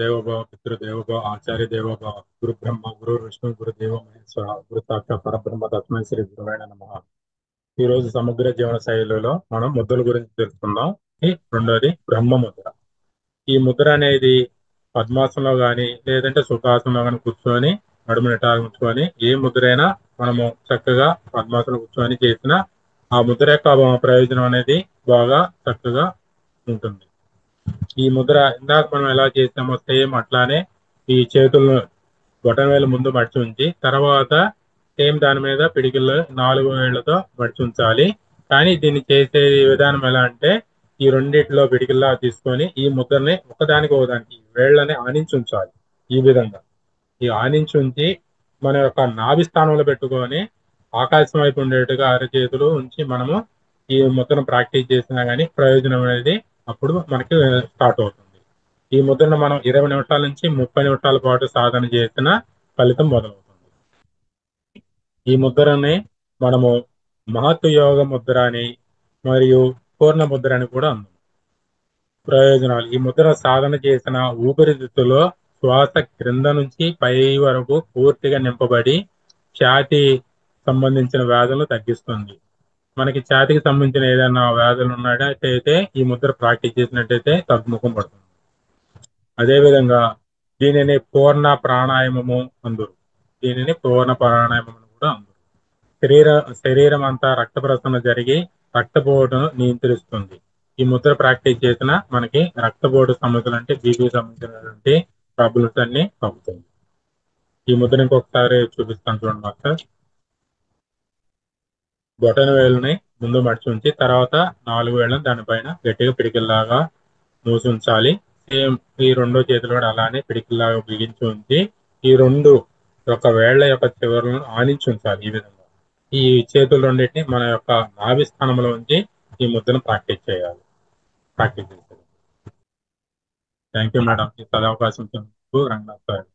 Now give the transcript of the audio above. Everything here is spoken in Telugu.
మాతృదేవోభవ పితృదేవోభవ ఆచార్య దేవోభవ గురు బ్రహ్మ గురు విష్ణు గురు దేవ మహేశ్వర గురు సాక్షాత్ పరబ్రహ్మ తస్మై శ్రీ గురువైన నమః. ఈ రోజు సమగ్ర జీవన శైలిలో మనం ముద్రల గురించి తెలుసుకుందాం. ఈ రెండోది బ్రహ్మ ముద్ర. ఈ ముద్ర అనేది పద్మాసనంలో గాని లేదంటే సుఖాసనంలో గాని కూర్చొని నడుము నిటారు ఉంచుకొని ఏ ముద్రైనా మనము చక్కగా పద్మాసనం కూర్చొని చేసిన ఆ ముద్ర యొక్క ప్రయోజనం అనేది బాగా చక్కగా ఉంటుంది. ఈ ముద్ర ఇందాక మనం ఎలా చేసామో సేమ్ అట్లానే ఈ చేతులను బొటనవేలు ముందు మడిచి ఉంచి తర్వాత సేమ్ దాని మీద పిడికిళ్ళు 4 వేళ్లతో మడిచి ఉంచాలి. కానీ దీన్ని చేసే విధానం ఎలా అంటే ఈ రెండిట్లో పిడికిల్లా తీసుకొని ఈ ముద్రని ఒకదానికి వేళ్ళని ఆనించి ఉంచాలి. ఈ విధంగా ఈ ఆనించి ఉంచి మన యొక్క నాభి స్థానంలో పెట్టుకొని ఆకాశం వైపు ఉండేట్టుగా అరచేతులు ఉంచి మనము ఈ ముద్రను ప్రాక్టీస్ చేసినా గానీ ప్రయోజనం అనేది అప్పుడు మనకి స్టార్ట్ అవుతుంది. ఈ ముద్రను మనం 20 నిమిషాల నుంచి 30 నిమిషాల పాటు సాధన చేసిన ఫలితం మొదలవుతుంది. ఈ ముద్రని మనము మహత్ యోగ ముద్ర అని మరియు పూర్ణ ముద్ర అని కూడా అన్నాం. ప్రయోజనాలు: ఈ ముద్ర సాధన చేసిన ఊపిరితిత్తులో శ్వాస క్రింద నుంచి పై వరకు పూర్తిగా నింపబడి ఛాతీ సంబంధించిన వ్యాధులను తగ్గిస్తుంది. మనకి ఛాతీకి సంబంధించిన ఏదైనా వ్యాధులు ఉన్నట్టయితే ఈ ముద్ర ప్రాక్టీస్ చేసినట్టయితే తగ్గుముఖం పడుతుంది. అదేవిధంగా దీనిని పూర్ణ ప్రాణాయామము అందురు. దీనిని పూర్ణ ప్రాణాయామం కూడా అందురు. శరీరం అంతా రక్త ప్రసరణ జరిగి రక్తపోటును నియంత్రిస్తుంది. ఈ ముద్ర ప్రాక్టీస్ చేసిన మనకి రక్తపోటు సమస్యలు అంటే బీపీ సంబంధించినటువంటి ప్రాబ్లమ్స్ అన్ని తగ్గుతాయి. ఈ ముద్ర ఇంకొకసారి చూపిస్తాను చూడండి మాస్టర్. బొటన వేలుని ముందు మడిచి ఉంచి తర్వాత 4 వేళ్ళని దానిపైన గట్టిగా పిడికిల్లాగా మూసి ఉంచాలి. సేమ్ ఈ రెండో చేతులు కూడా అలానే పిడికిల్లాగా బిగించి ఉంచి ఈ రెండు యొక్క వేళ్ల యొక్క చివరలను ఆనించి ఉంచాలి. ఈ విధంగా ఈ చేతులు రెండింటిని మన యొక్క నాభి స్థానంలో ఉంచి ఈ ముద్రను ప్రాక్టీస్ చేయాలి. థ్యాంక్ యూ మేడం, ఈ సదవకాశం రంగనాథ్ సార్.